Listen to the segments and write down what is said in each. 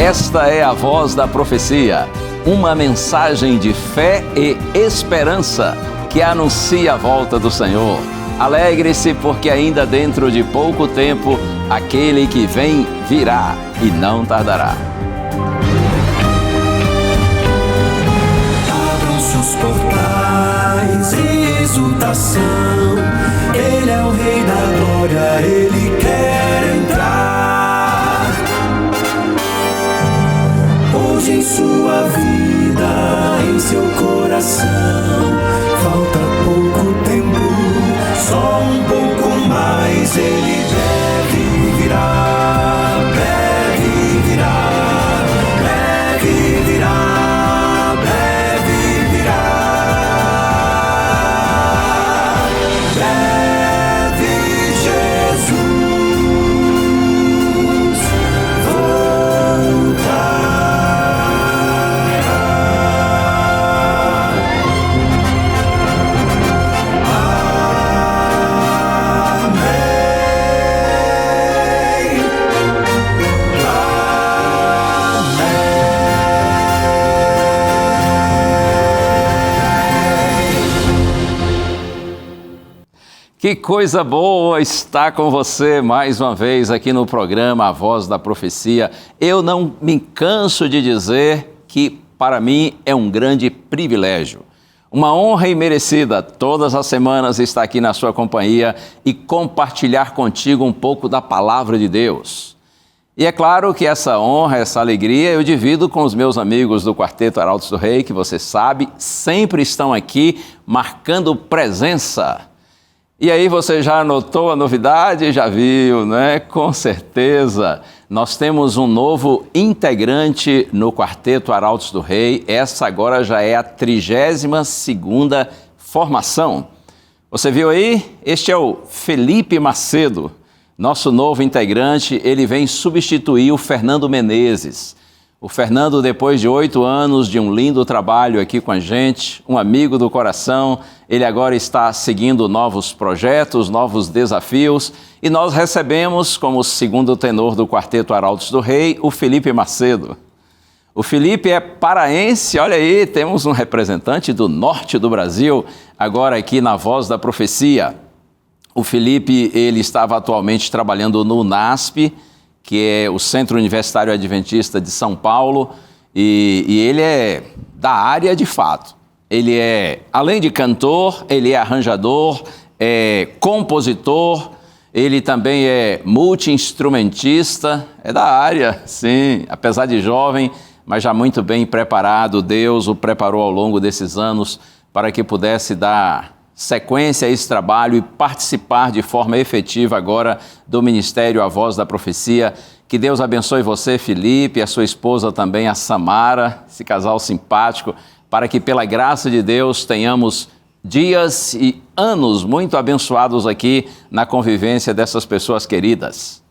Esta é a Voz da Profecia, uma mensagem de fé e esperança que anuncia a volta do Senhor. Alegre-se, porque ainda dentro de pouco tempo, aquele que vem virá e não tardará. Abram-se os portais e exultação, Ele é o Rei da Glória, Ele quer entrar. Hoje em sua vida, em seu coração, falta pouco tempo, só um pouco mais, Ele deve virar, breve virá, breve virá, breve virá, breve Jesus voltará. Que coisa boa estar com você mais uma vez aqui no programa A Voz da Profecia. Eu não me canso de dizer que para mim é um grande privilégio, uma honra imerecida todas as semanas estar aqui na sua companhia e compartilhar contigo um pouco da palavra de Deus. E é claro que essa honra, essa alegria eu divido com os meus amigos do Quarteto Arautos do Rei, que você sabe, sempre estão aqui marcando presença. E aí você já notou a novidade? Já viu, né? Com certeza. Nós temos um novo integrante no Quarteto Arautos do Rei. Essa agora já é a 32ª formação. Você viu aí? Este é o Felipe Macedo, nosso novo integrante. Ele vem substituir o Fernando Menezes. O Fernando, depois de 8 anos de um lindo trabalho aqui com a gente, um amigo do coração, ele agora está seguindo novos projetos, novos desafios, e nós recebemos como segundo tenor do Quarteto Arautos do Rei, o Felipe Macedo. O Felipe é paraense, olha aí, temos um representante do norte do Brasil, agora aqui na Voz da Profecia. O Felipe, ele estava atualmente trabalhando no NASP, que é o Centro Universitário Adventista de São Paulo, e ele é da área de fato. Ele é, além de cantor, ele é arranjador, é compositor, ele também é multi-instrumentista, é da área, sim, apesar de jovem, mas já muito bem preparado. Deus o preparou ao longo desses anos para que pudesse dar sequência a esse trabalho e participar de forma efetiva agora do Ministério A Voz da Profecia. Que Deus abençoe você, Felipe, e a sua esposa também, a Samara, esse casal simpático, para que pela graça de Deus tenhamos dias e anos muito abençoados aqui na convivência dessas pessoas queridas.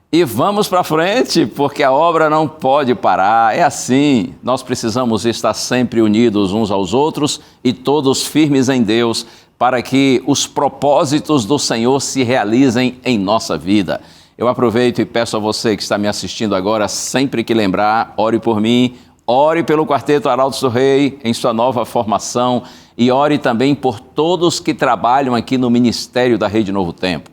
E vamos para frente, porque a obra não pode parar. É assim, nós precisamos estar sempre unidos uns aos outros e todos firmes em Deus, para que os propósitos do Senhor se realizem em nossa vida. Eu aproveito e peço a você que está me assistindo agora, sempre que lembrar, ore por mim, ore pelo Quarteto Arautos do Rei em sua nova formação e ore também por todos que trabalham aqui no Ministério da Rede Novo Tempo.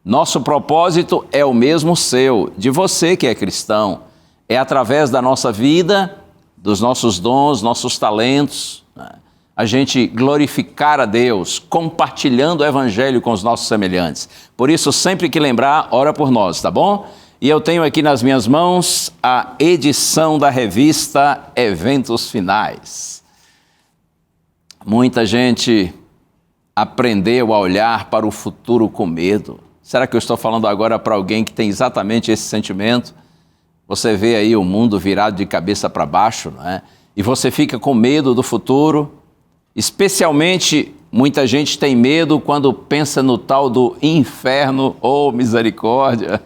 Nosso propósito é o mesmo seu, de você que é cristão. É através da nossa vida, dos nossos dons, nossos talentos, né, a gente glorificar a Deus, compartilhando o Evangelho com os nossos semelhantes. Por isso, sempre que lembrar, ora por nós, tá bom? E eu tenho aqui nas minhas mãos a edição da revista Eventos Finais. Muita gente aprendeu a olhar para o futuro com medo. Será que eu estou falando agora para alguém que tem exatamente esse sentimento? Você vê aí o mundo virado de cabeça para baixo, não é? E você fica com medo do futuro. Especialmente, muita gente tem medo quando pensa no tal do inferno ou misericórdia.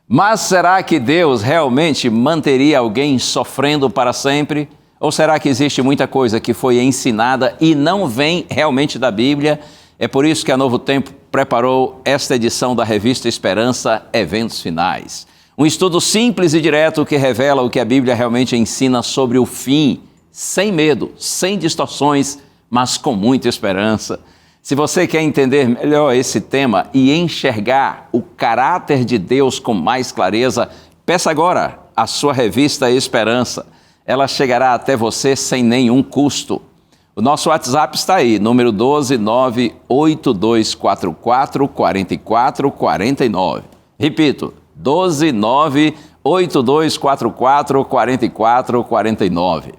Mas será que Deus realmente manteria alguém sofrendo para sempre? Ou será que existe muita coisa que foi ensinada e não vem realmente da Bíblia? É por isso que a Novo Tempo preparou esta edição da revista Esperança Eventos Finais. Um estudo simples e direto que revela o que a Bíblia realmente ensina sobre o fim, sem medo, sem distorções, mas com muita esperança. Se você quer entender melhor esse tema e enxergar o caráter de Deus com mais clareza, peça agora a sua revista Esperança. Ela chegará até você sem nenhum custo. O nosso WhatsApp está aí, número 12982444449. Repito, 12982444449.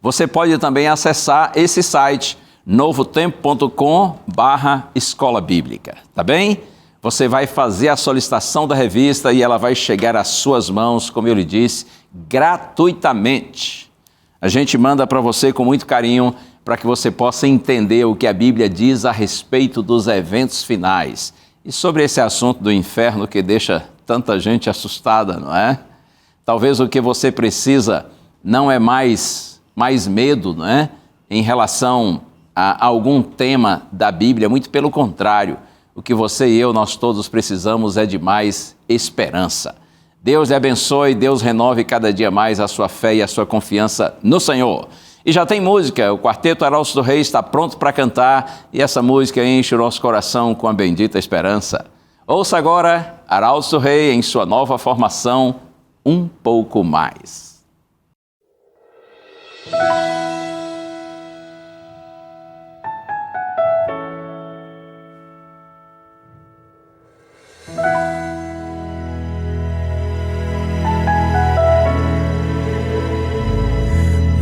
Você pode também acessar esse site, novotempo.com/escola bíblica, tá bem? Você vai fazer a solicitação da revista e ela vai chegar às suas mãos, como eu lhe disse, gratuitamente. A gente manda para você com muito carinho para que você possa entender o que a Bíblia diz a respeito dos eventos finais e sobre esse assunto do inferno que deixa tanta gente assustada, não é? Talvez o que você precisa não é mais medo, não é? Em relação a algum tema da Bíblia, muito pelo contrário. O que você e eu, nós todos precisamos é de mais esperança. Deus lhe abençoe, Deus renove cada dia mais a sua fé e a sua confiança no Senhor. E já tem música, o Quarteto Arautos do Rei está pronto para cantar e essa música enche o nosso coração com a bendita esperança. Ouça agora Arautos do Rei em sua nova formação, Um Pouco Mais.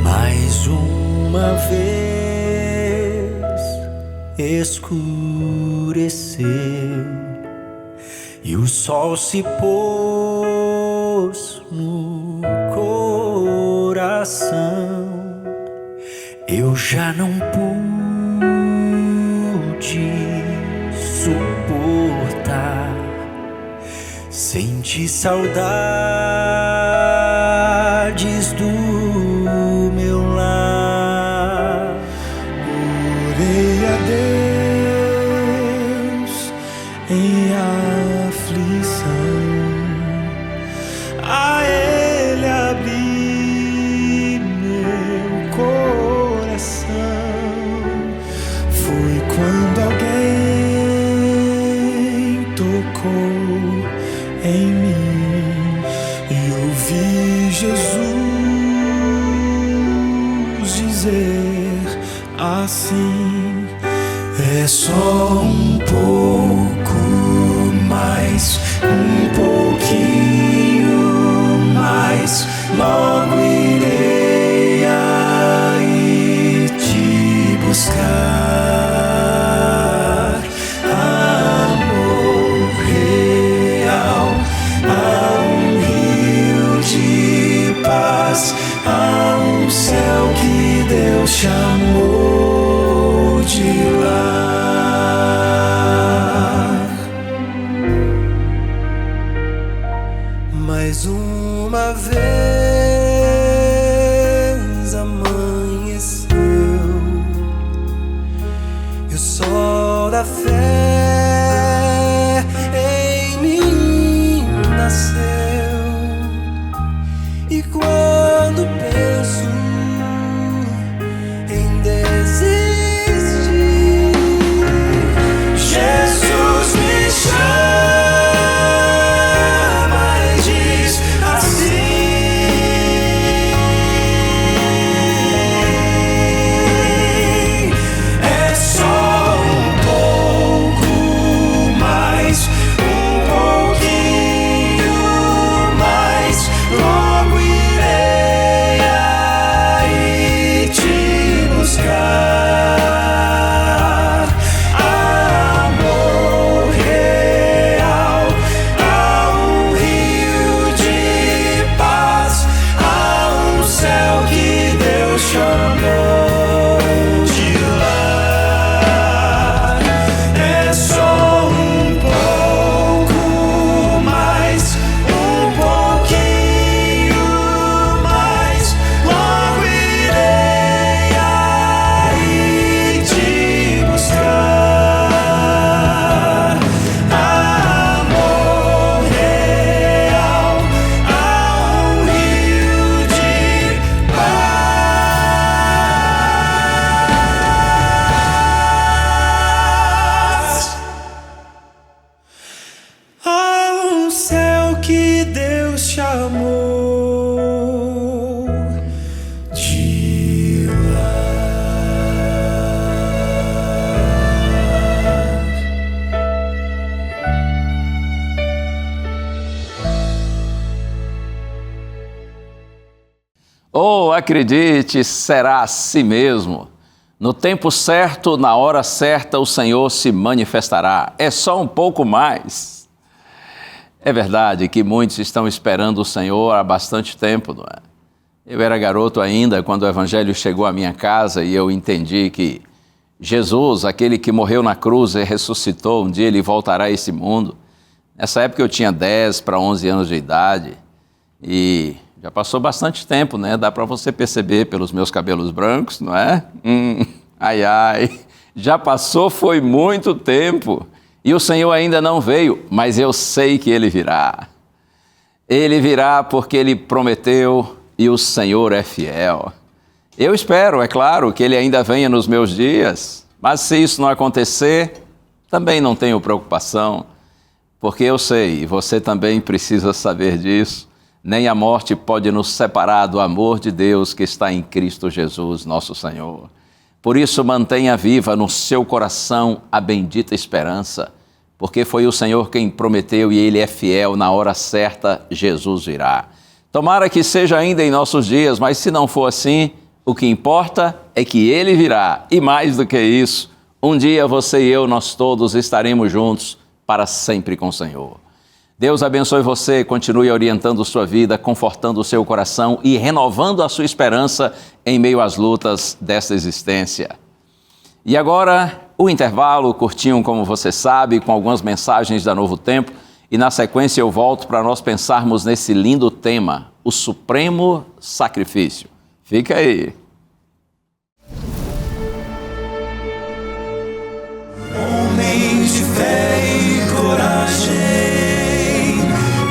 Mais uma vez escureceu e o sol se pôs no coração. Eu já não pude suportar, senti saudades do meu lar. Orei a Deus em aflição, a Ele abri meu coração. Foi quando alguém tocou em mim e ouvi Jesus dizer assim: é só um pouco mais, um pouquinho mais, logo irei aí te buscar. Amor real, há um rio de paz, há um céu que Deus chamou de lar. Mais uma vez amanheceu e o sol da fé em mim nasceu. E quando penso em desistir, Jesus me chama e diz assim: é só um pouco Oh, acredite, será assim mesmo. No tempo certo, na hora certa, o Senhor se manifestará. É só um pouco mais. É verdade que muitos estão esperando o Senhor há bastante tempo, não é? Eu era garoto ainda quando o Evangelho chegou à minha casa e eu entendi que Jesus, aquele que morreu na cruz e ressuscitou, um dia ele voltará a esse mundo. Nessa época eu tinha 10 para 11 anos de idade e já passou bastante tempo, né? Dá para você perceber pelos meus cabelos brancos, não é? Ai, ai, já passou, foi muito tempo. E o Senhor ainda não veio, mas eu sei que Ele virá. Ele virá porque Ele prometeu e o Senhor é fiel. Eu espero, é claro, que Ele ainda venha nos meus dias, mas se isso não acontecer, também não tenho preocupação, porque eu sei, e você também precisa saber disso, nem a morte pode nos separar do amor de Deus que está em Cristo Jesus, nosso Senhor. Por isso, mantenha viva no seu coração a bendita esperança, porque foi o Senhor quem prometeu e Ele é fiel, na hora certa, Jesus virá. Tomara que seja ainda em nossos dias, mas se não for assim, o que importa é que Ele virá. E mais do que isso, um dia você e eu, nós todos estaremos juntos para sempre com o Senhor. Deus abençoe você, continue orientando sua vida, confortando o seu coração e renovando a sua esperança em meio às lutas desta existência. E agora, o intervalo curtinho, como você sabe, com algumas mensagens da Novo Tempo, e na sequência eu volto para nós pensarmos nesse lindo tema, o supremo sacrifício. Fica aí. Homens de fé e coragem,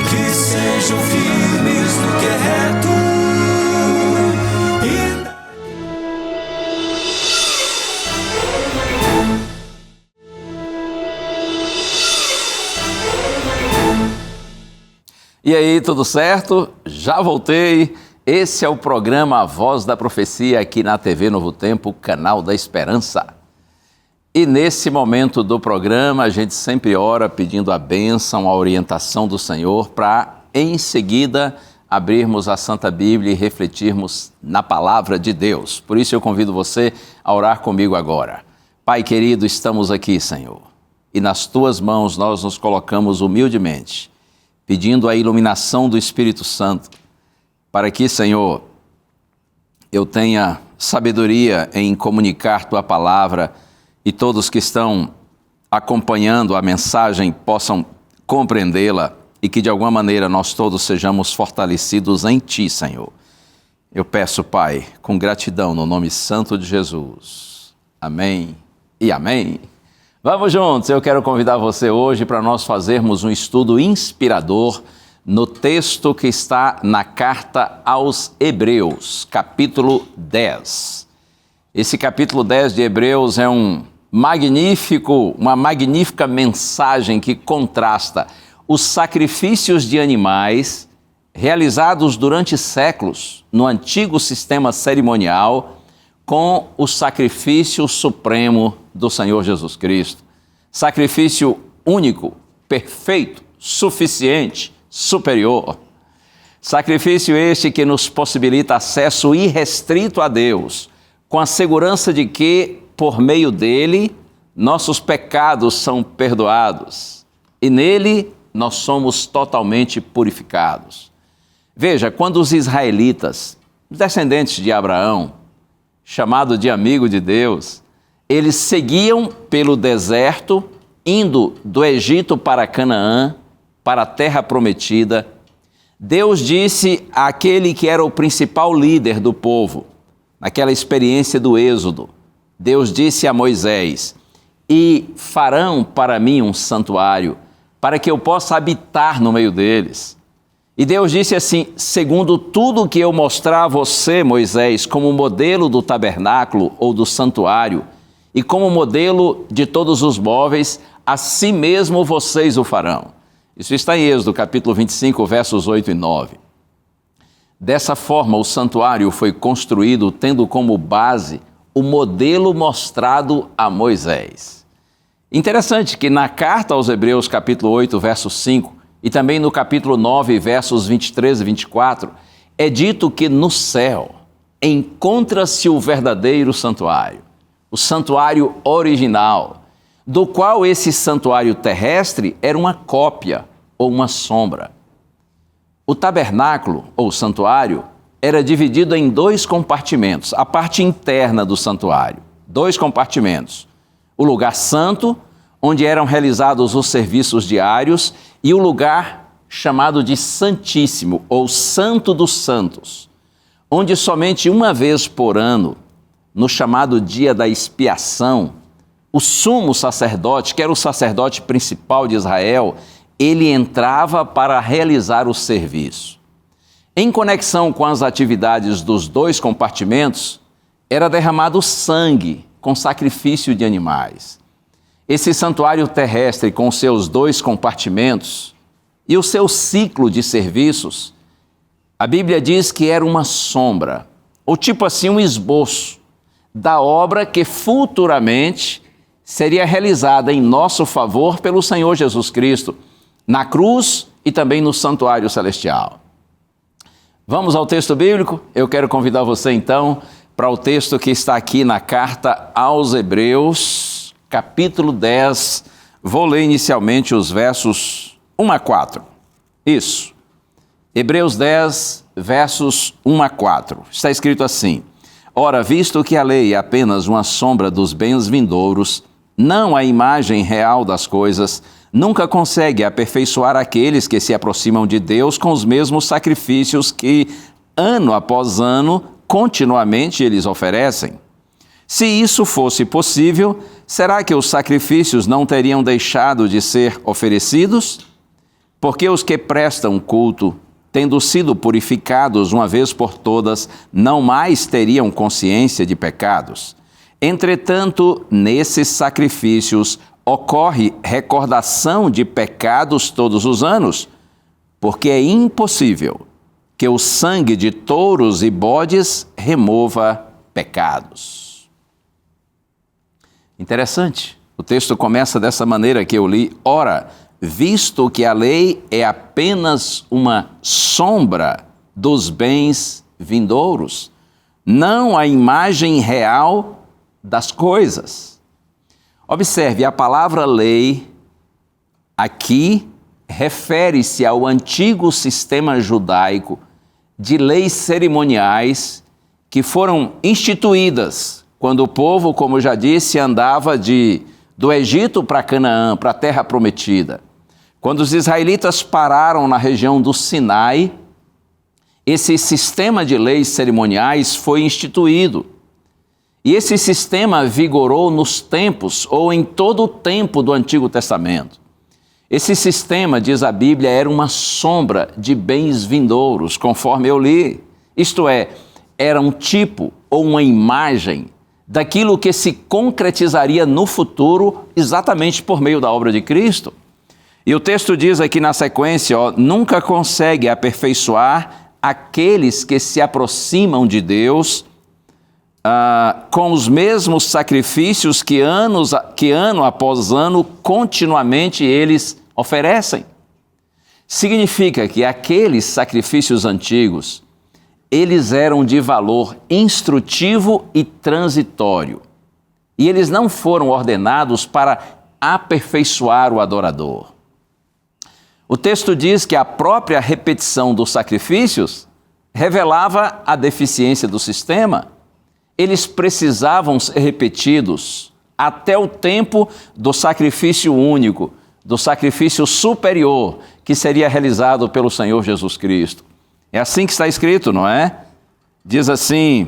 que sejam firmes no que é reto. E aí, tudo certo? Já voltei. Esse é o programa A Voz da Profecia aqui na TV Novo Tempo, canal da Esperança. E nesse momento do programa, a gente sempre ora pedindo a bênção, a orientação do Senhor para, em seguida, abrirmos a Santa Bíblia e refletirmos na Palavra de Deus. Por isso eu convido você a orar comigo agora. Pai querido, estamos aqui, Senhor, e nas Tuas mãos nós nos colocamos humildemente, pedindo a iluminação do Espírito Santo, para que, Senhor, eu tenha sabedoria em comunicar Tua Palavra e todos que estão acompanhando a mensagem possam compreendê-la e que, de alguma maneira, nós todos sejamos fortalecidos em Ti, Senhor. Eu peço, Pai, com gratidão, no nome santo de Jesus. Amém e amém. Vamos juntos, eu quero convidar você hoje para nós fazermos um estudo inspirador no texto que está na carta aos Hebreus, capítulo 10. Esse capítulo 10 de Hebreus é uma magnífica mensagem que contrasta os sacrifícios de animais realizados durante séculos no antigo sistema cerimonial com o sacrifício supremo do Senhor Jesus Cristo. Sacrifício único, perfeito, suficiente, superior. Sacrifício este que nos possibilita acesso irrestrito a Deus, com a segurança de que, por meio dele, nossos pecados são perdoados e nele nós somos totalmente purificados. Veja, quando os israelitas, descendentes de Abraão, chamado de amigo de Deus, eles seguiam pelo deserto, indo do Egito para Canaã, para a terra prometida, Deus disse àquele que era o principal líder do povo, naquela experiência do Êxodo, Deus disse a Moisés: "E farão para mim um santuário, para que eu possa habitar no meio deles." E Deus disse assim: "Segundo tudo que eu mostrar a você, Moisés, como modelo do tabernáculo ou do santuário, e como modelo de todos os móveis, assim mesmo vocês o farão." Isso está em Êxodo, capítulo 25, versos 8 e 9. Dessa forma, o santuário foi construído tendo como base o modelo mostrado a Moisés. Interessante que na carta aos Hebreus, capítulo 8, verso 5, e também no capítulo 9, versos 23 e 24, é dito que no céu, encontra-se o verdadeiro santuário, o santuário original, do qual esse santuário terrestre era uma cópia ou uma sombra. O tabernáculo, ou santuário, era dividido em 2 compartimentos, a parte interna do santuário, 2 compartimentos. O lugar santo, onde eram realizados os serviços diários, e o lugar chamado de Santíssimo, ou Santo dos Santos, onde somente uma vez por ano, no chamado dia da expiação, o sumo sacerdote, que era o sacerdote principal de Israel, ele entrava para realizar o serviço. Em conexão com as atividades dos 2 compartimentos, era derramado sangue com sacrifício de animais. Esse santuário terrestre, com seus 2 compartimentos e o seu ciclo de serviços, a Bíblia diz que era uma sombra, ou tipo assim, um esboço da obra que futuramente seria realizada em nosso favor pelo Senhor Jesus Cristo, na cruz e também no santuário celestial. Vamos ao texto bíblico? Eu quero convidar você então para o texto que está aqui na carta aos Hebreus, capítulo 10. Vou ler inicialmente os versos 1 a 4. Isso. Hebreus 10, versos 1 a 4. Está escrito assim: Ora, visto que a lei é apenas uma sombra dos bens vindouros, não a imagem real das coisas, nunca consegue aperfeiçoar aqueles que se aproximam de Deus com os mesmos sacrifícios que, ano após ano, continuamente eles oferecem. Se isso fosse possível, será que os sacrifícios não teriam deixado de ser oferecidos? Porque os que prestam culto, tendo sido purificados uma vez por todas, não mais teriam consciência de pecados. Entretanto, nesses sacrifícios ocorre recordação de pecados todos os anos, porque é impossível que o sangue de touros e bodes remova pecados. Interessante. O texto começa dessa maneira que eu li. Ora, visto que a lei é apenas uma sombra dos bens vindouros, não a imagem real das coisas. Observe, a palavra lei aqui refere-se ao antigo sistema judaico de leis cerimoniais que foram instituídas quando o povo, como já disse, andava do Egito para Canaã, para a terra prometida. Quando os israelitas pararam na região do Sinai, esse sistema de leis cerimoniais foi instituído. E esse sistema vigorou nos tempos, ou em todo o tempo do Antigo Testamento. Esse sistema, diz a Bíblia, era uma sombra de bens vindouros, conforme eu li. Isto é, era um tipo ou uma imagem daquilo que se concretizaria no futuro exatamente por meio da obra de Cristo. E o texto diz aqui na sequência, nunca consegue aperfeiçoar aqueles que se aproximam de Deus com os mesmos sacrifícios que ano após ano continuamente eles oferecem. Significa que aqueles sacrifícios antigos, eles eram de valor instrutivo e transitório. E eles não foram ordenados para aperfeiçoar o adorador. O texto diz que a própria repetição dos sacrifícios revelava a deficiência do sistema. Eles precisavam ser repetidos até o tempo do sacrifício único, do sacrifício superior que seria realizado pelo Senhor Jesus Cristo. É assim que está escrito, não é? Diz assim,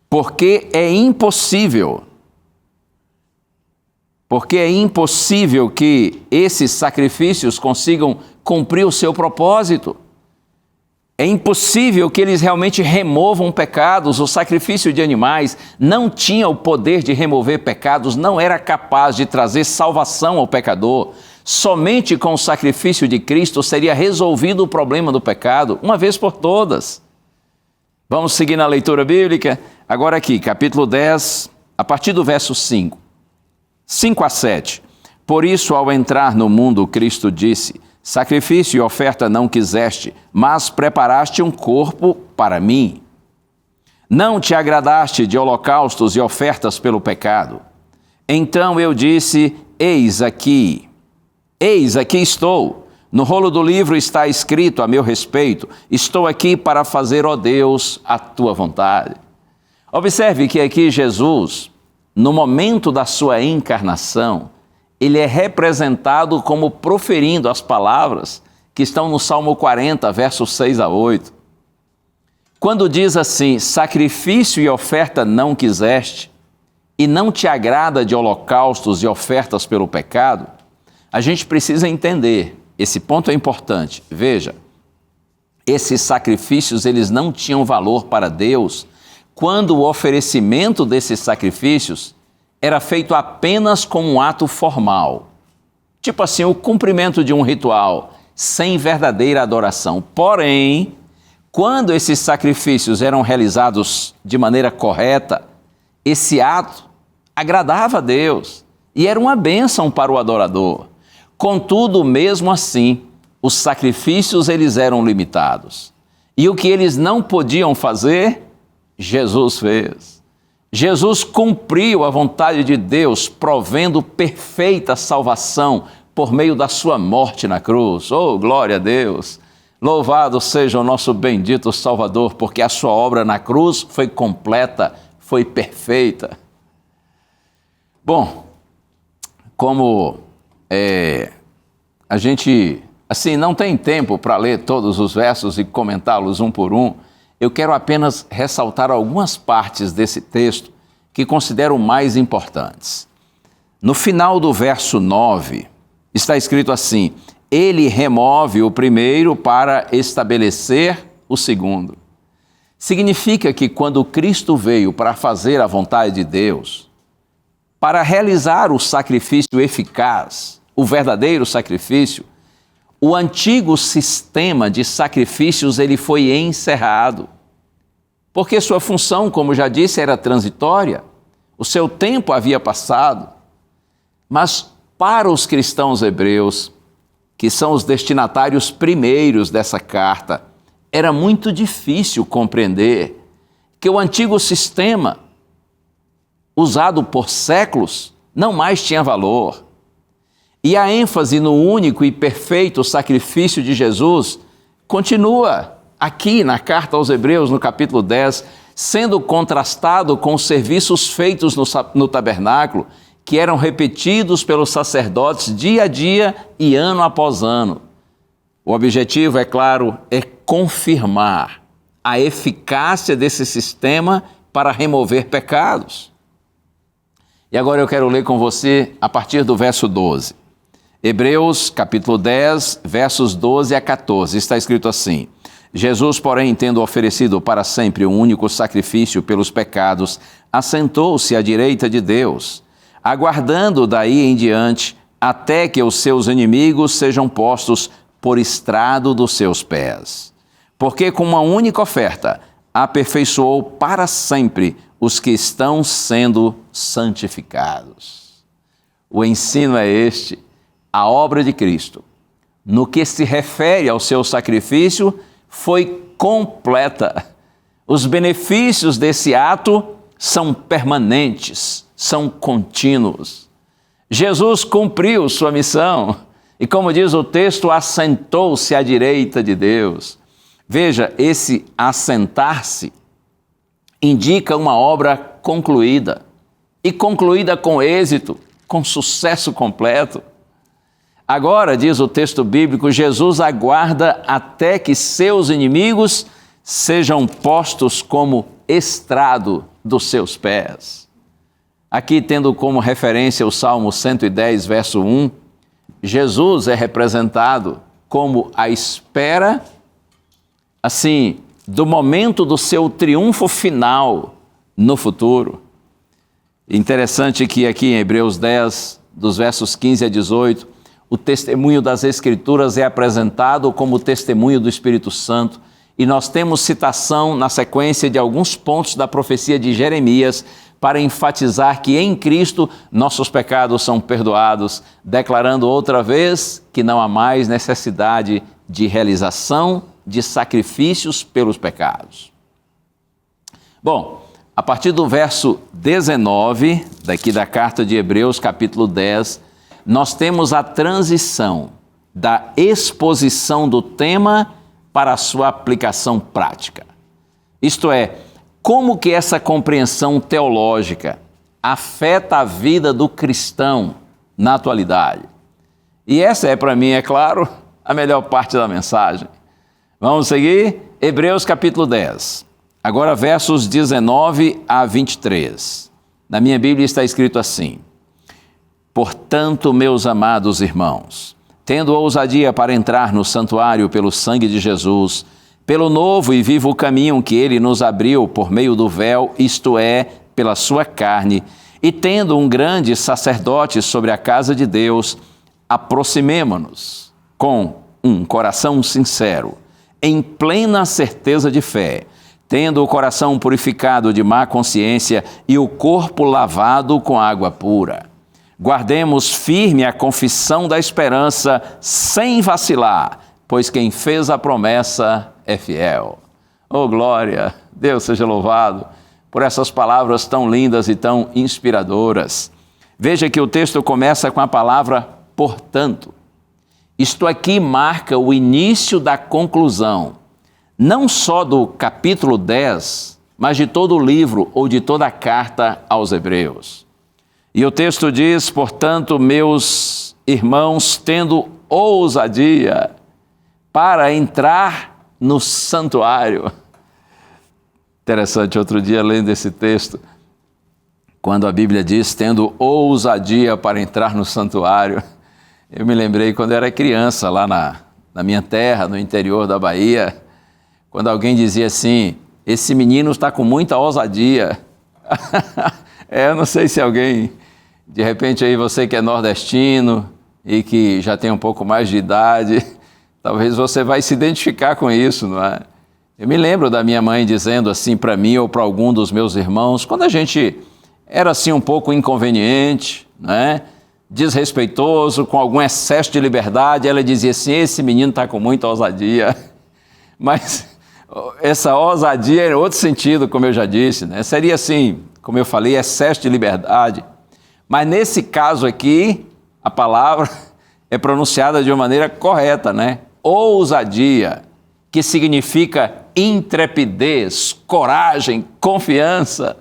porque é impossível que esses sacrifícios consigam cumprir o seu propósito. É impossível que eles realmente removam pecados. O sacrifício de animais não tinha o poder de remover pecados, não era capaz de trazer salvação ao pecador. Somente com o sacrifício de Cristo seria resolvido o problema do pecado, uma vez por todas. Vamos seguir na leitura bíblica? Agora aqui, capítulo 10, a partir do verso 5. 5 a 7. Por isso, ao entrar no mundo, Cristo disse, Sacrifício e oferta não quiseste, mas preparaste um corpo para mim. Não te agradaste de holocaustos e ofertas pelo pecado. Então eu disse, eis aqui estou. No rolo do livro está escrito a meu respeito, estou aqui para fazer, ó Deus, a tua vontade. Observe que aqui Jesus, no momento da sua encarnação, ele é representado como proferindo as palavras que estão no Salmo 40, versos 6 a 8. Quando diz assim, sacrifício e oferta não quiseste, e não te agrada de holocaustos e ofertas pelo pecado, a gente precisa entender, esse ponto é importante. Veja, esses sacrifícios eles não tinham valor para Deus quando o oferecimento desses sacrifícios era feito apenas como um ato formal. Tipo assim, o cumprimento de um ritual, sem verdadeira adoração. Porém, quando esses sacrifícios eram realizados de maneira correta, esse ato agradava a Deus e era uma bênção para o adorador. Contudo, mesmo assim, os sacrifícios eles eram limitados. E o que eles não podiam fazer, Jesus fez. Jesus cumpriu a vontade de Deus, provendo perfeita salvação por meio da sua morte na cruz. Oh, glória a Deus! Louvado seja o nosso bendito Salvador, porque a sua obra na cruz foi completa, foi perfeita. Bom, como a gente não tem tempo para ler todos os versos e comentá-los um por um, eu quero apenas ressaltar algumas partes desse texto que considero mais importantes. No final do verso 9, está escrito assim, ele remove o primeiro para estabelecer o segundo. Significa que quando Cristo veio para fazer a vontade de Deus, para realizar o sacrifício eficaz, o verdadeiro sacrifício, o antigo sistema de sacrifícios ele foi encerrado, porque sua função, como já disse, era transitória, o seu tempo havia passado. Mas para os cristãos hebreus, que são os destinatários primeiros dessa carta, era muito difícil compreender que o antigo sistema, usado por séculos, não mais tinha valor. E a ênfase no único e perfeito sacrifício de Jesus continua aqui na carta aos Hebreus, no capítulo 10, sendo contrastado com os serviços feitos no tabernáculo, que eram repetidos pelos sacerdotes dia a dia e ano após ano. O objetivo, é claro, é confirmar a eficácia desse sistema para remover pecados. E agora eu quero ler com você a partir do verso 12. Hebreus, capítulo 10, versos 12 a 14, está escrito assim, Jesus, porém, tendo oferecido para sempre um único sacrifício pelos pecados, assentou-se à direita de Deus, aguardando daí em diante até que os seus inimigos sejam postos por estrado dos seus pés. Porque com uma única oferta aperfeiçoou para sempre os que estão sendo santificados. O ensino é este, a obra de Cristo, no que se refere ao seu sacrifício, foi completa. Os benefícios desse ato são permanentes, são contínuos. Jesus cumpriu sua missão e, como diz o texto, assentou-se à direita de Deus. Veja, esse assentar-se indica uma obra concluída e concluída com êxito, com sucesso completo. Agora, diz o texto bíblico, Jesus aguarda até que seus inimigos sejam postos como estrado dos seus pés. Aqui, tendo como referência o Salmo 110, verso 1, Jesus é representado como a espera, do momento do seu triunfo final no futuro. Interessante que aqui em Hebreus 10, dos versos 15 a 18, o testemunho das Escrituras é apresentado como o testemunho do Espírito Santo, e nós temos citação na sequência de alguns pontos da profecia de Jeremias para enfatizar que em Cristo nossos pecados são perdoados, declarando outra vez que não há mais necessidade de realização de sacrifícios pelos pecados. Bom, a partir do verso 19, daqui da carta de Hebreus, capítulo 10, nós temos a transição da exposição do tema para a sua aplicação prática. Isto é, como que essa compreensão teológica afeta a vida do cristão na atualidade. E essa é, para mim, é claro, a melhor parte da mensagem. Vamos seguir? Hebreus capítulo 10. Agora versos 19 a 23. Na minha Bíblia está escrito assim: Portanto, meus amados irmãos, tendo ousadia para entrar no santuário pelo sangue de Jesus, pelo novo e vivo caminho que ele nos abriu por meio do véu, isto é, pela sua carne, e tendo um grande sacerdote sobre a casa de Deus, aproximemo-nos com um coração sincero, em plena certeza de fé, tendo o coração purificado de má consciência e o corpo lavado com água pura. Guardemos firme a confissão da esperança sem vacilar, pois quem fez a promessa é fiel. Oh, glória! Deus seja louvado por essas palavras tão lindas e tão inspiradoras. Veja que o texto começa com a palavra portanto. Isto aqui marca o início da conclusão, não só do capítulo 10, mas de todo o livro ou de toda a carta aos Hebreus. E o texto diz, portanto, meus irmãos, tendo ousadia para entrar no santuário. Interessante, outro dia lendo esse texto, quando a Bíblia diz, tendo ousadia para entrar no santuário, eu me lembrei quando eu era criança, lá na minha terra, no interior da Bahia, quando alguém dizia assim, esse menino está com muita ousadia. Eu não sei se alguém, de repente aí você que é nordestino e que já tem um pouco mais de idade, talvez você vai se identificar com isso, não é? Eu me lembro da minha mãe dizendo assim para mim ou para algum dos meus irmãos, quando a gente era assim um pouco inconveniente, né? Desrespeitoso, com algum excesso de liberdade, ela dizia assim, esse menino está com muita ousadia. Mas essa ousadia era outro sentido, como eu já disse, né? Seria assim, como eu falei, excesso de liberdade. Mas nesse caso aqui, a palavra é pronunciada de uma maneira correta, né? Ousadia, que significa intrepidez, coragem, confiança.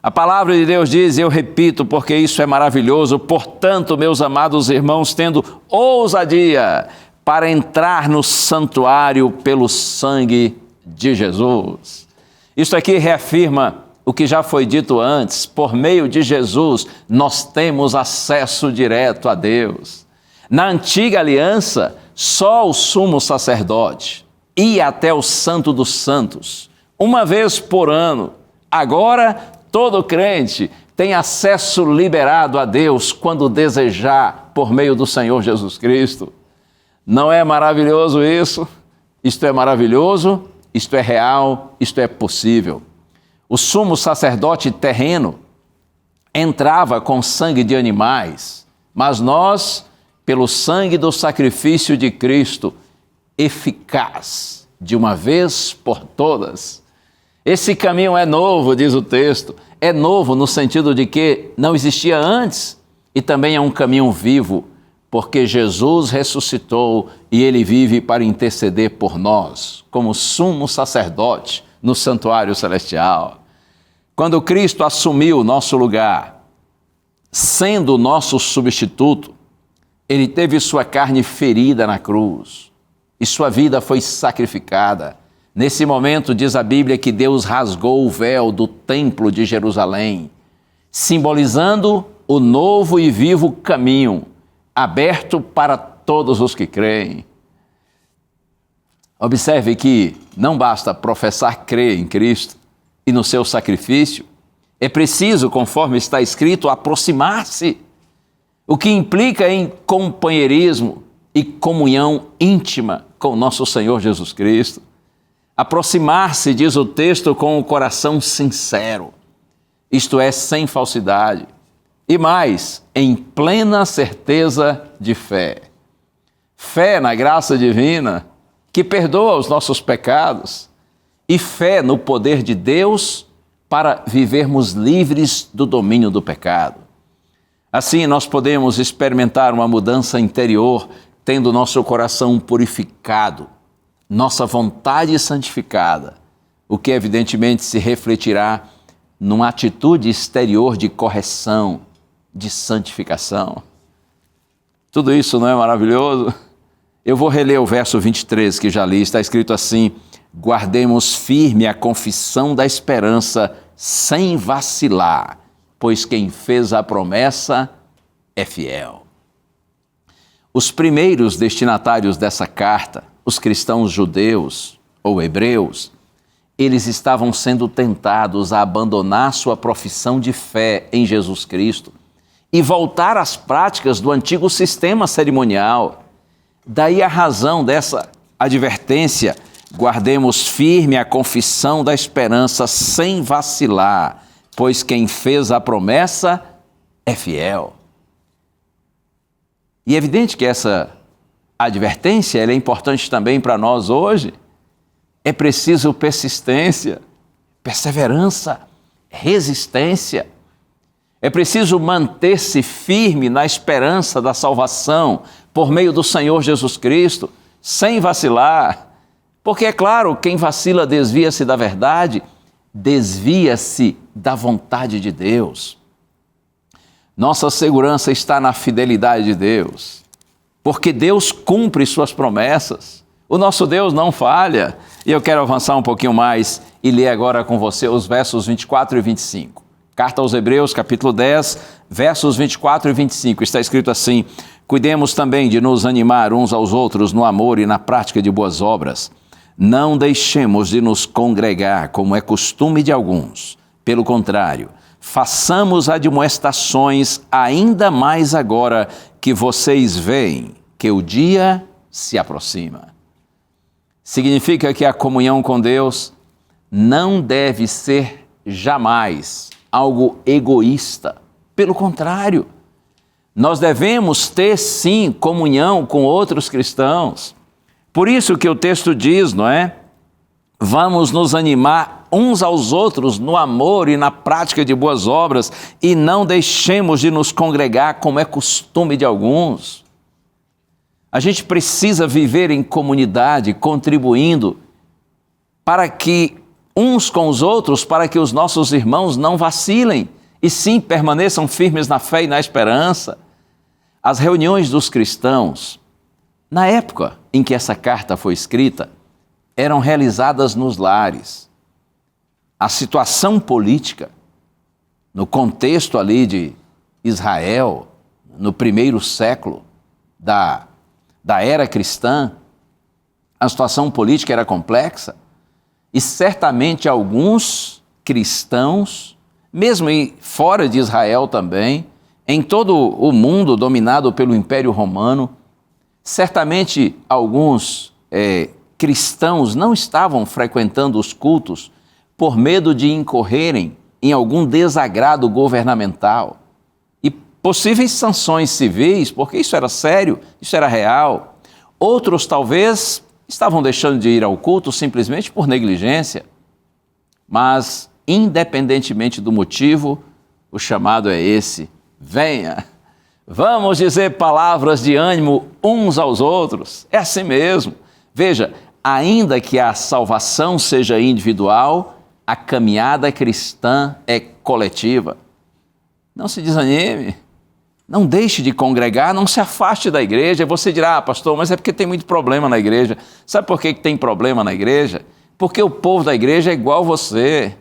A palavra de Deus diz, eu repito, porque isso é maravilhoso, portanto, meus amados irmãos, tendo ousadia para entrar no santuário pelo sangue de Jesus. Isso aqui reafirma o que já foi dito antes, por meio de Jesus, nós temos acesso direto a Deus. Na antiga aliança, só o sumo sacerdote ia até o Santo dos Santos, uma vez por ano. Agora, todo crente tem acesso liberado a Deus quando desejar, por meio do Senhor Jesus Cristo. Não é maravilhoso isso? Isto é maravilhoso, isto é real, isto é possível. O sumo sacerdote terreno entrava com sangue de animais, mas nós, pelo sangue do sacrifício de Cristo, eficaz, de uma vez por todas. Esse caminho é novo, diz o texto, é novo no sentido de que não existia antes e também é um caminho vivo, porque Jesus ressuscitou e Ele vive para interceder por nós, como sumo sacerdote no santuário celestial. Quando Cristo assumiu o nosso lugar, sendo o nosso substituto, Ele teve sua carne ferida na cruz e sua vida foi sacrificada. Nesse momento, diz a Bíblia que Deus rasgou o véu do templo de Jerusalém, simbolizando o novo e vivo caminho, aberto para todos os que creem. Observe que não basta professar crer em Cristo e no seu sacrifício, é preciso, conforme está escrito, aproximar-se, o que implica em companheirismo e comunhão íntima com o nosso Senhor Jesus Cristo. Aproximar-se, diz o texto, com o coração sincero. isto é, sem falsidade. E mais, em plena certeza de fé. Fé na graça divina, que perdoa os nossos pecados, e fé no poder de Deus para vivermos livres do domínio do pecado. Assim, nós podemos experimentar uma mudança interior, tendo nosso coração purificado, nossa vontade santificada, o que evidentemente se refletirá numa atitude exterior de correção, de santificação. Tudo isso não é maravilhoso? Eu vou reler o verso 23 que já li, está escrito assim: guardemos firme a confissão da esperança sem vacilar, pois quem fez a promessa é fiel. Os primeiros destinatários dessa carta, os cristãos judeus ou hebreus, eles estavam sendo tentados a abandonar sua profissão de fé em Jesus Cristo e voltar às práticas do antigo sistema cerimonial. Daí a razão dessa advertência: guardemos firme a confissão da esperança sem vacilar, pois quem fez a promessa é fiel. E é evidente que essa advertência ela é importante também para nós hoje. É preciso persistência, perseverança, resistência. É preciso manter-se firme na esperança da salvação por meio do Senhor Jesus Cristo, sem vacilar. Porque, é claro, quem vacila desvia-se da verdade, desvia-se da vontade de Deus. Nossa segurança está na fidelidade de Deus, porque Deus cumpre suas promessas. O nosso Deus não falha. E eu quero avançar um pouquinho mais e ler agora com você os versos 24 e 25. Carta aos Hebreus, capítulo 10, versos 24 e 25. Está escrito assim: cuidemos também de nos animar uns aos outros no amor e na prática de boas obras. Não deixemos de nos congregar, como é costume de alguns. Pelo contrário, façamos admoestações ainda mais agora que vocês veem que o dia se aproxima. Significa que a comunhão com Deus não deve ser jamais algo egoísta. Pelo contrário, nós devemos ter sim comunhão com outros cristãos. Por isso que o texto diz, não é? Vamos nos animar uns aos outros no amor e na prática de boas obras e não deixemos de nos congregar como é costume de alguns. A gente precisa viver em comunidade, contribuindo para que uns com os outros, para que os nossos irmãos não vacilem e sim permaneçam firmes na fé e na esperança. As reuniões dos cristãos, na época em que essa carta foi escrita, eram realizadas nos lares. A situação política, no contexto ali de Israel, no primeiro século da era cristã, a situação política era complexa e certamente alguns cristãos, mesmo fora de Israel também, em todo o mundo dominado pelo Império Romano, certamente alguns cristãos não estavam frequentando os cultos por medo de incorrerem em algum desagrado governamental e possíveis sanções civis, porque isso era sério, isso era real. Outros talvez estavam deixando de ir ao culto simplesmente por negligência. Mas, independentemente do motivo, o chamado é esse: venha, vamos dizer palavras de ânimo uns aos outros. É assim mesmo. Veja, ainda que a salvação seja individual, a caminhada cristã é coletiva. Não se desanime, não deixe de congregar, não se afaste da igreja. Você dirá: pastor, mas é porque tem muito problema na igreja. Sabe por que tem problema na igreja? Porque o povo da igreja é igual você.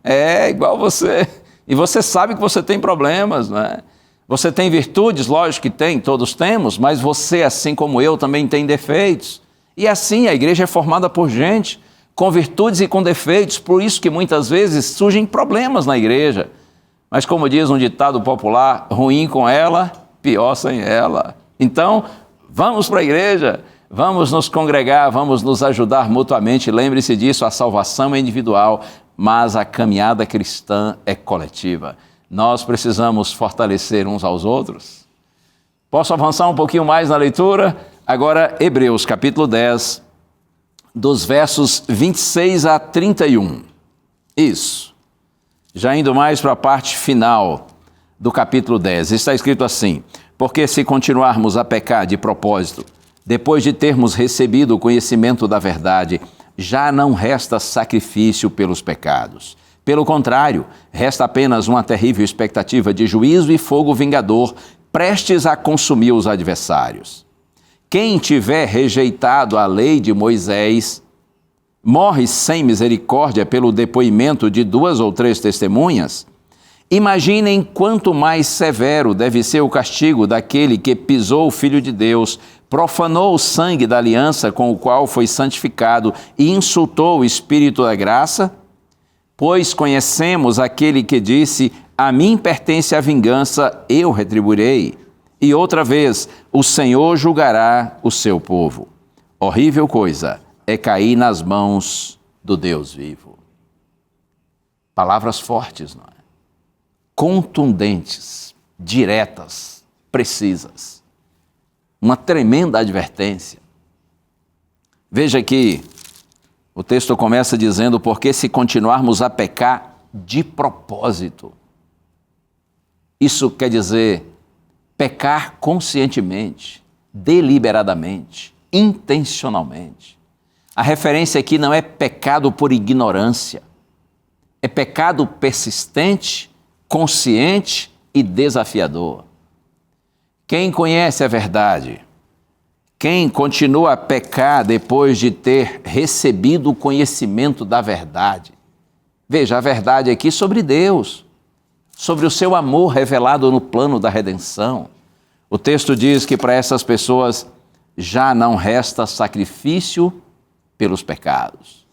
É igual você. E você sabe que você tem problemas, não é? Você tem virtudes, lógico que tem, todos temos, mas você, assim como eu, também tem defeitos. E assim, a igreja é formada por gente com virtudes e com defeitos, por isso que muitas vezes surgem problemas na igreja. Mas como diz um ditado popular, ruim com ela, pior sem ela. Então, vamos para a igreja, Vamos nos congregar, vamos nos ajudar mutuamente. Lembre-se disso, a salvação é individual, mas a caminhada cristã é coletiva. Nós precisamos fortalecer uns aos outros. Posso avançar um pouquinho mais na leitura? Agora, Hebreus, capítulo 10, dos versos 26 a 31. Isso. Já indo mais para a parte final do capítulo 10, está escrito assim: porque se continuarmos a pecar de propósito, depois de termos recebido o conhecimento da verdade, já não resta sacrifício pelos pecados. Pelo contrário, resta apenas uma terrível expectativa de juízo e fogo vingador, prestes a consumir os adversários. Quem tiver rejeitado a lei de Moisés, morre sem misericórdia pelo depoimento de 2 ou 3 testemunhas. Imaginem quanto mais severo deve ser o castigo daquele que pisou o Filho de Deus, profanou o sangue da aliança com o qual foi santificado e insultou o Espírito da graça? Pois conhecemos aquele que disse: a mim pertence a vingança, eu retribuirei. E outra vez, o Senhor julgará o seu povo. Horrível coisa é cair nas mãos do Deus vivo. Palavras fortes, não é? Contundentes, diretas, precisas. Uma tremenda advertência. Veja que o texto começa dizendo: porque se continuarmos a pecar de propósito. Isso quer dizer pecar conscientemente, deliberadamente, intencionalmente. A referência aqui não é pecado por ignorância, é pecado persistente, consciente e desafiador. Quem conhece a verdade, quem continua a pecar depois de ter recebido o conhecimento da verdade, veja, a verdade aqui sobre Deus, sobre o seu amor revelado no plano da redenção. O texto diz que para essas pessoas já não resta sacrifício pelos pecados.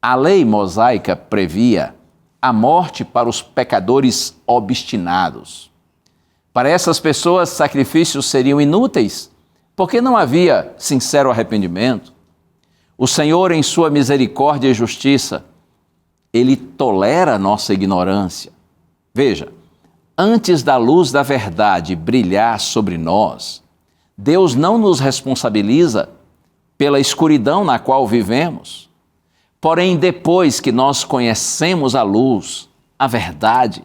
A lei mosaica previa a morte para os pecadores obstinados. Para essas pessoas, sacrifícios seriam inúteis, porque não havia sincero arrependimento. O Senhor, em sua misericórdia e justiça, Ele tolera a nossa ignorância. Veja, antes da luz da verdade brilhar sobre nós, Deus não nos responsabiliza pela escuridão na qual vivemos. Porém, depois que nós conhecemos a luz, a verdade,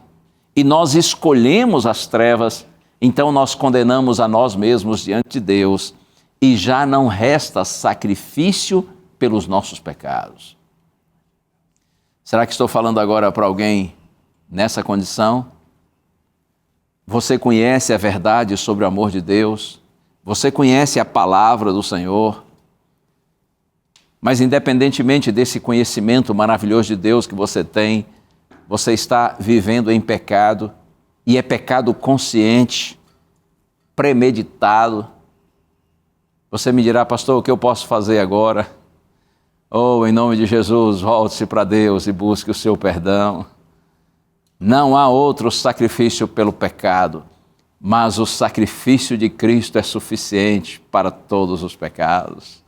e nós escolhemos as trevas, então nós condenamos a nós mesmos diante de Deus e já não resta sacrifício pelos nossos pecados. Será que estou falando agora para alguém nessa condição? Você conhece a verdade sobre o amor de Deus? Você conhece a palavra do Senhor? Mas independentemente desse conhecimento maravilhoso de Deus que você tem, você está vivendo em pecado, e é pecado consciente, premeditado. Você me dirá: pastor, o que eu posso fazer agora? Oh, em nome de Jesus, volte-se para Deus e busque o seu perdão. Não há outro sacrifício pelo pecado, mas o sacrifício de Cristo é suficiente para todos os pecados.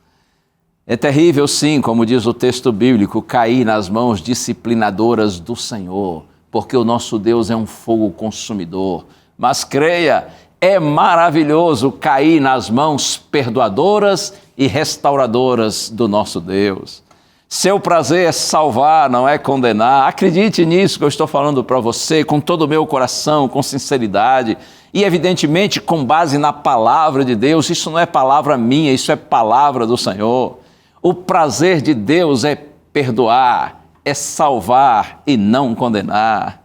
É terrível, sim, como diz o texto bíblico, cair nas mãos disciplinadoras do Senhor, porque o nosso Deus é um fogo consumidor. Mas creia, é maravilhoso cair nas mãos perdoadoras e restauradoras do nosso Deus. Seu prazer é salvar, não é condenar. Acredite nisso que eu estou falando para você, com todo o meu coração, com sinceridade e, evidentemente, com base na palavra de Deus. Isso não é palavra minha, isso é palavra do Senhor. O prazer de Deus é perdoar, é salvar e não condenar.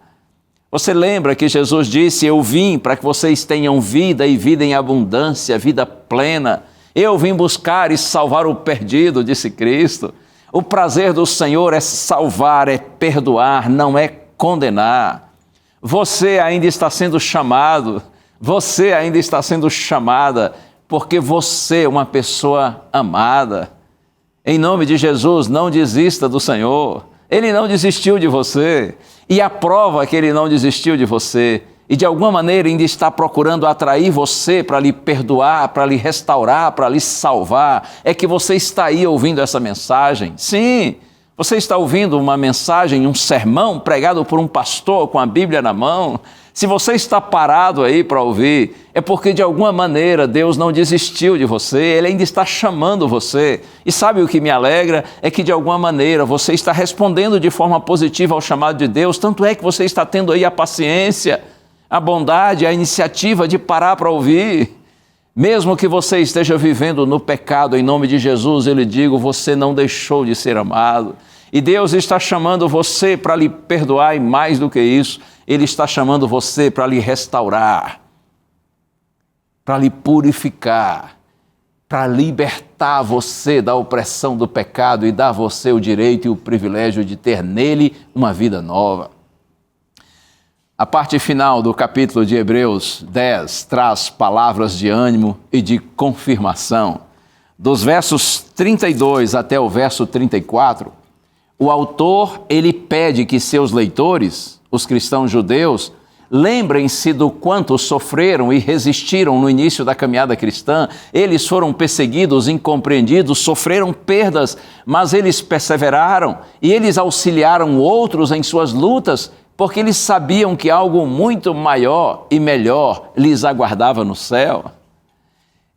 Você lembra que Jesus disse: eu vim para que vocês tenham vida e vida em abundância, vida plena. Eu vim buscar e salvar o perdido, disse Cristo. O prazer do Senhor é salvar, é perdoar, não é condenar. Você ainda está sendo chamado, você ainda está sendo chamada, porque você é uma pessoa amada. Em nome de Jesus, não desista do Senhor. Ele não desistiu de você. E a prova que Ele não desistiu de você e de alguma maneira ainda está procurando atrair você para lhe perdoar, para lhe restaurar, para lhe salvar, é que você está aí ouvindo essa mensagem. Sim, você está ouvindo uma mensagem, um sermão pregado por um pastor com a Bíblia na mão. Se você está parado aí para ouvir, é porque de alguma maneira Deus não desistiu de você, Ele ainda está chamando você. E sabe o que me alegra? É que de alguma maneira você está respondendo de forma positiva ao chamado de Deus, tanto é que você está tendo aí a paciência, a bondade, a iniciativa de parar para ouvir. Mesmo que você esteja vivendo no pecado, em nome de Jesus, eu lhe digo, você não deixou de ser amado. E Deus está chamando você para lhe perdoar, e mais do que isso, Ele está chamando você para lhe restaurar, para lhe purificar, para libertar você da opressão do pecado e dar a você o direito e o privilégio de ter nele uma vida nova. A parte final do capítulo de Hebreus 10 traz palavras de ânimo e de confirmação. Dos versos 32 até o verso 34, o autor, ele pede que seus leitores, os cristãos judeus, lembrem-se do quanto sofreram e resistiram no início da caminhada cristã. Eles foram perseguidos, incompreendidos, sofreram perdas, mas eles perseveraram e eles auxiliaram outros em suas lutas, porque eles sabiam que algo muito maior e melhor lhes aguardava no céu.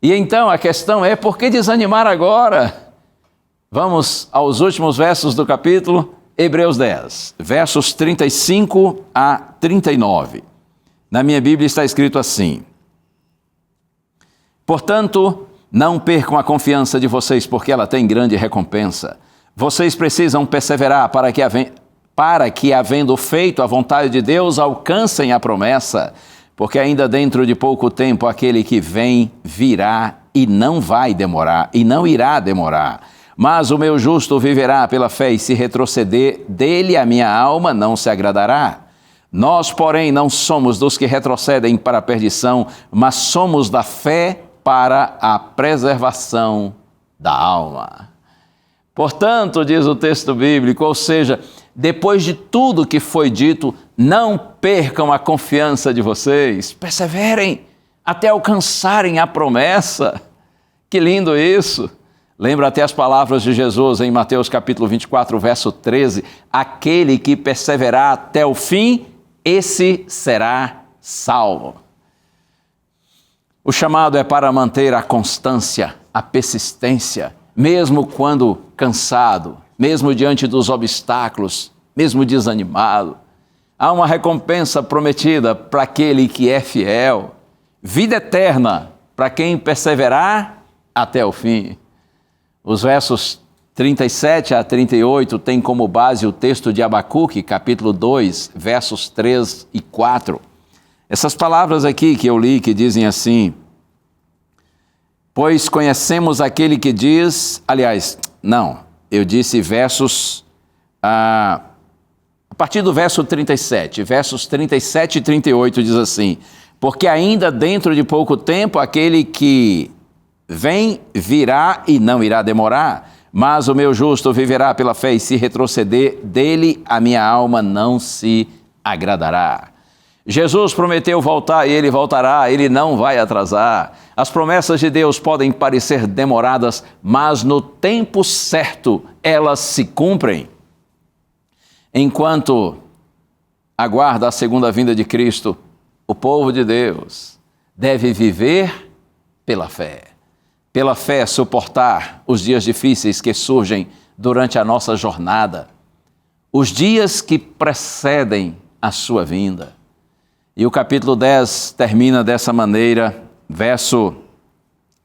E então a questão é, por que desanimar agora? Vamos aos últimos versos do capítulo, Hebreus 10, versos 35 a 39. Na minha Bíblia está escrito assim: portanto, não percam a confiança de vocês, porque ela tem grande recompensa. Vocês precisam perseverar para que, havendo feito a vontade de Deus, alcancem a promessa, porque ainda dentro de pouco tempo aquele que vem virá e não vai demorar, e não irá demorar. Mas o meu justo viverá pela fé, e se retroceder dele a minha alma não se agradará. Nós, porém, não somos dos que retrocedem para a perdição, mas somos da fé para a preservação da alma. Portanto, diz o texto bíblico, ou seja, depois de tudo que foi dito, não percam a confiança de vocês, perseverem até alcançarem a promessa. Que lindo isso! Lembra até as palavras de Jesus em Mateus capítulo 24, verso 13, aquele que perseverar até o fim, esse será salvo. O chamado é para manter a constância, a persistência, mesmo quando cansado, mesmo diante dos obstáculos, mesmo desanimado. Há uma recompensa prometida para aquele que é fiel, vida eterna para quem perseverar até o fim. Os versos 37 a 38 têm como base o texto de Abacuque, capítulo 2, versos 3 e 4. Essas palavras aqui que eu li, que dizem assim: pois conhecemos aquele que diz, eu disse versos, a partir do verso 37, versos 37 e 38 diz assim: porque ainda dentro de pouco tempo aquele que vem virá e não irá demorar, mas o meu justo viverá pela fé, e se retroceder dele a minha alma não se agradará. Jesus prometeu voltar e ele voltará, ele não vai atrasar. As promessas de Deus podem parecer demoradas, mas no tempo certo elas se cumprem. Enquanto aguarda a segunda vinda de Cristo, o povo de Deus deve viver pela fé. Pela fé, suportar os dias difíceis que surgem durante a nossa jornada, os dias que precedem a sua vinda. E o capítulo 10 termina dessa maneira, verso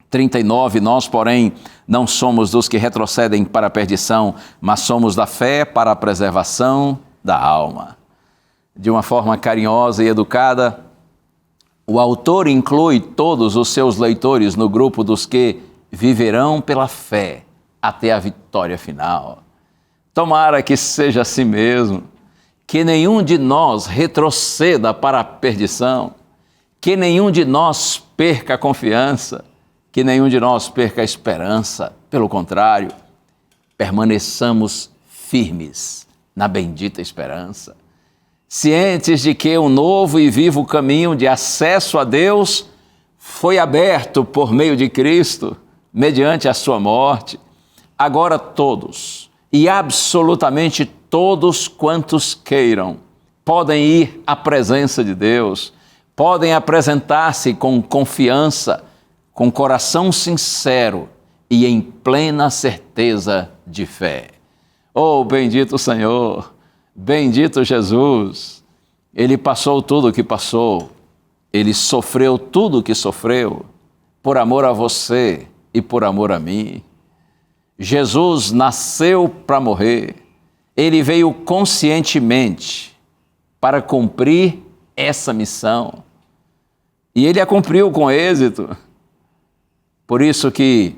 39, nós, porém, não somos dos que retrocedem para a perdição, mas somos da fé para a preservação da alma. De uma forma carinhosa e educada, o autor inclui todos os seus leitores no grupo dos que viverão pela fé até a vitória final. Tomara que seja assim mesmo, que nenhum de nós retroceda para a perdição, que nenhum de nós perca a confiança, que nenhum de nós perca a esperança. Pelo contrário, permaneçamos firmes na bendita esperança. cientes de que um novo e vivo caminho de acesso a Deus foi aberto por meio de Cristo, mediante a sua morte. Agora todos, e absolutamente todos quantos queiram, podem ir à presença de Deus, podem apresentar-se com confiança, com coração sincero e em plena certeza de fé. Oh, bendito Senhor, bendito Jesus, Ele passou tudo o que passou, Ele sofreu tudo o que sofreu, por amor a você e por amor a mim. Jesus nasceu para morrer, Ele veio conscientemente para cumprir essa missão. E Ele a cumpriu com êxito. Por isso que,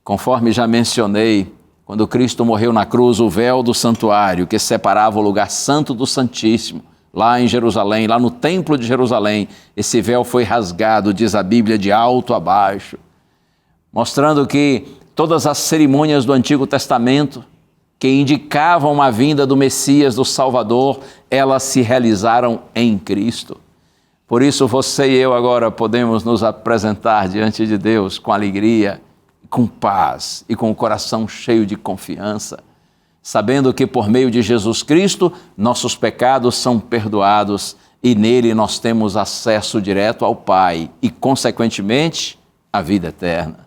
conforme já mencionei, quando Cristo morreu na cruz, o véu do santuário que separava o lugar santo do Santíssimo, lá em Jerusalém, lá no Templo de Jerusalém, esse véu foi rasgado, diz a Bíblia, de alto a baixo, mostrando que todas as cerimônias do Antigo Testamento que indicavam a vinda do Messias, do Salvador, elas se realizaram em Cristo. Por isso você e eu agora podemos nos apresentar diante de Deus com alegria, com paz e com o coração cheio de confiança, sabendo que por meio de Jesus Cristo nossos pecados são perdoados e nele nós temos acesso direto ao Pai e, consequentemente, a vida eterna.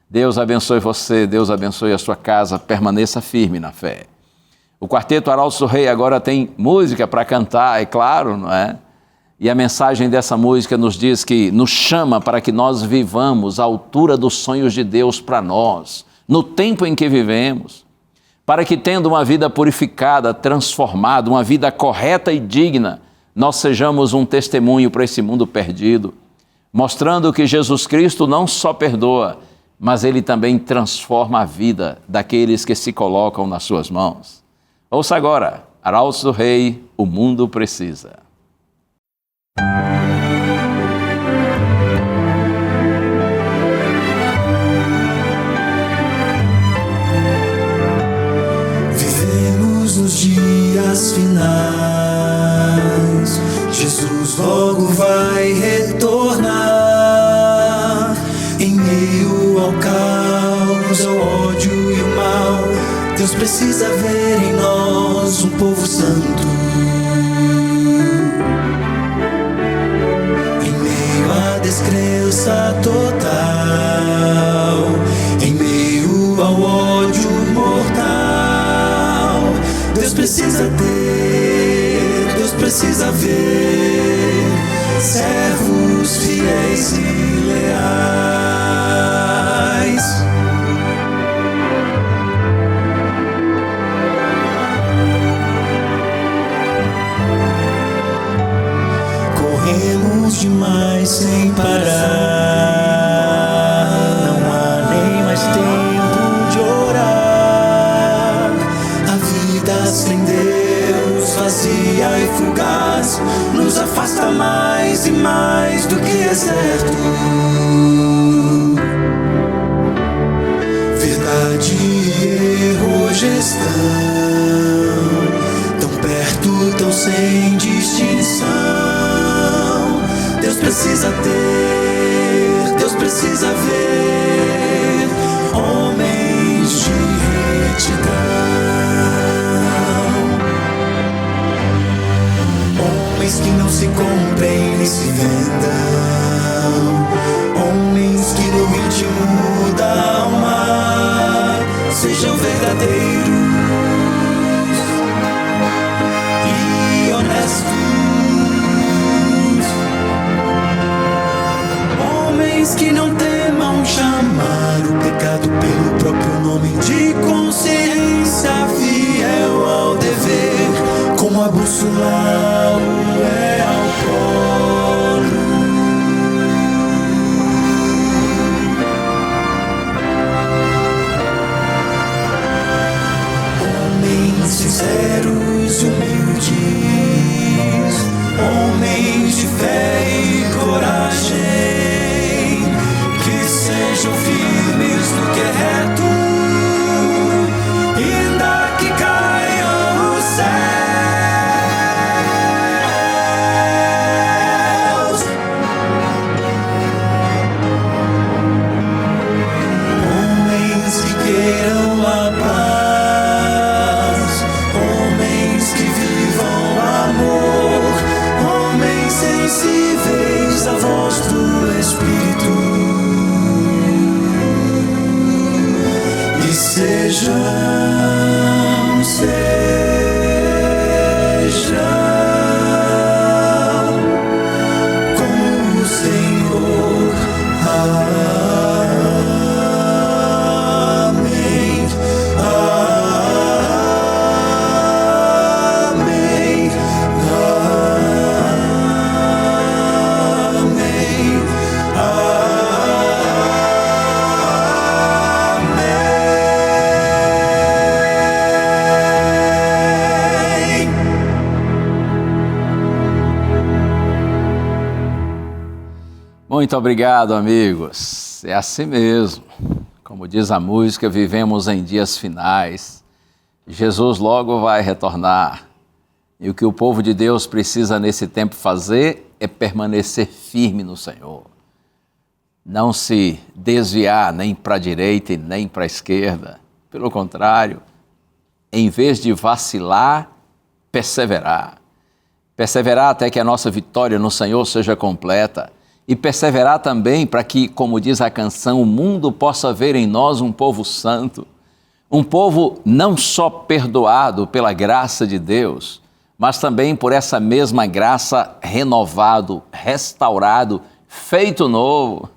Deus abençoe você, Deus abençoe a sua casa, permaneça firme na fé. O Quarteto Arautos do Rei agora tem música para cantar, é claro, não é? E a mensagem dessa música nos diz que nos chama para que nós vivamos à altura dos sonhos de Deus para nós, no tempo em que vivemos, para que, tendo uma vida purificada, transformada, uma vida correta e digna, nós sejamos um testemunho para esse mundo perdido, mostrando que Jesus Cristo não só perdoa, mas Ele também transforma a vida daqueles que se colocam nas suas mãos. Ouça agora, Arautos do Rei, O Mundo Precisa. Vivemos nos dias finais, Jesus logo vai retornar. Em meio ao caos, ao ódio e o mal, Deus precisa ver em nós um povo santo. Em meio à descrença total, em meio ao ódio mortal, Deus precisa ter, Deus precisa ver servos fiéis e leais. Corremos demais sem parar, não há nem mais tempo de orar. A vida sem Deus, vazia e fugaz, nos afasta mais e mais do que é certo. Verdade e erro hoje estão tão perto, tão sem distinção. Deus precisa ter, Deus precisa ver homens de retidão, homens que não se comprem nem se vendam, homens que no íntimo da alma sejam verdadeiros e honestos, homens que não temam chamar o pecado pelo próprio nome, de consciência fiel ao dever, como a bússola o é ao polo. insensíveis à voz do Espírito, e sejam como o Senhor. Amém. Amém. Amém. Muito obrigado, amigos. É assim mesmo. Como diz a música, vivemos em dias finais. Jesus logo vai retornar. E o que o povo de Deus precisa nesse tempo fazer é permanecer firme no Senhor. Não se desviar nem para a direita e nem para a esquerda. Pelo contrário, em vez de vacilar, perseverar. Perseverar até que a nossa vitória no Senhor seja completa. E perseverar também para que, como diz a canção, o mundo possa ver em nós um povo santo, um povo não só perdoado pela graça de Deus, mas também por essa mesma graça renovado, restaurado, feito novo,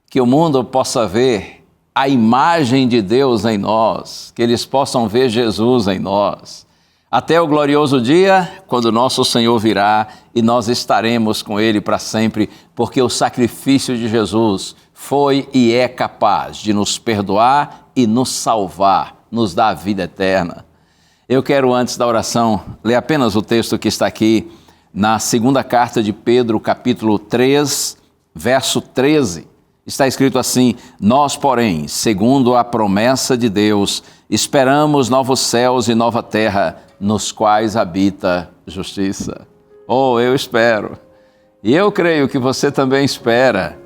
que o mundo possa ver a imagem de Deus em nós, que eles possam ver Jesus em nós. Até o glorioso dia, quando nosso Senhor virá e nós estaremos com Ele para sempre, porque o sacrifício de Jesus foi e é capaz de nos perdoar e nos salvar, nos dar a vida eterna. Eu quero, antes da oração, ler apenas o texto que está aqui na segunda carta de Pedro, capítulo 3, verso 13. Está escrito assim: nós, porém, segundo a promessa de Deus, esperamos novos céus e nova terra, nos quais habita justiça. Oh, eu espero. E eu creio que você também espera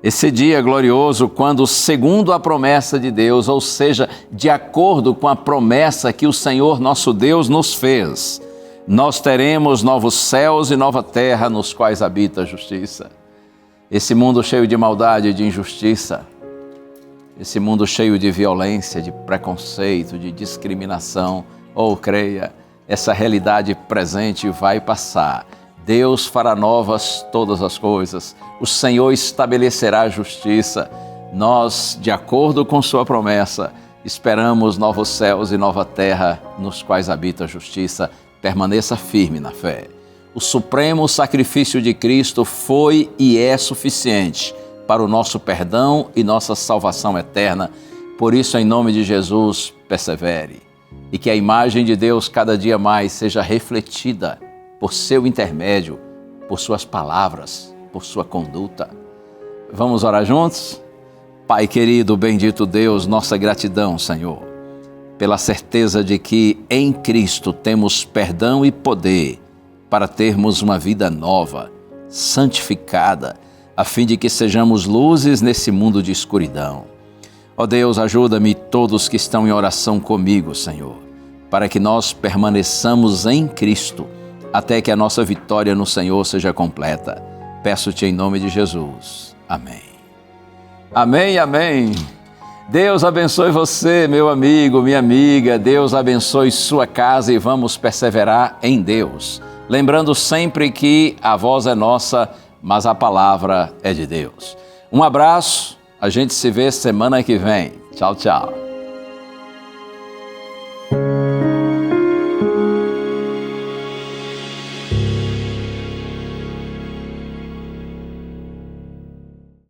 esse dia glorioso quando, segundo a promessa de Deus, ou seja, de acordo com a promessa que o Senhor nosso Deus nos fez, nós teremos novos céus e nova terra nos quais habita a justiça. Esse mundo cheio de maldade e de injustiça, esse mundo cheio de violência, de preconceito, de discriminação, creia, essa realidade presente vai passar. Deus fará novas todas as coisas. O Senhor estabelecerá a justiça. Nós, de acordo com sua promessa, esperamos novos céus e nova terra nos quais habita a justiça. Permaneça firme na fé. O supremo sacrifício de Cristo foi e é suficiente para o nosso perdão e nossa salvação eterna. Por isso, em nome de Jesus, persevere. E que a imagem de Deus cada dia mais seja refletida por seu intermédio, por suas palavras, por sua conduta. Vamos orar juntos? Pai querido, bendito Deus, nossa gratidão, Senhor, pela certeza de que em Cristo temos perdão e poder para termos uma vida nova, santificada, a fim de que sejamos luzes nesse mundo de escuridão. Ó Deus, ajuda-me todos que estão em oração comigo, Senhor, para que nós permaneçamos em Cristo, até que a nossa vitória no Senhor seja completa. Peço-te em nome de Jesus. Amém. Amém, amém. Deus abençoe você, meu amigo, minha amiga. Deus abençoe sua casa e vamos perseverar em Deus. Lembrando sempre que a voz é nossa, mas a palavra é de Deus. Um abraço, a gente se vê semana que vem. Tchau, tchau.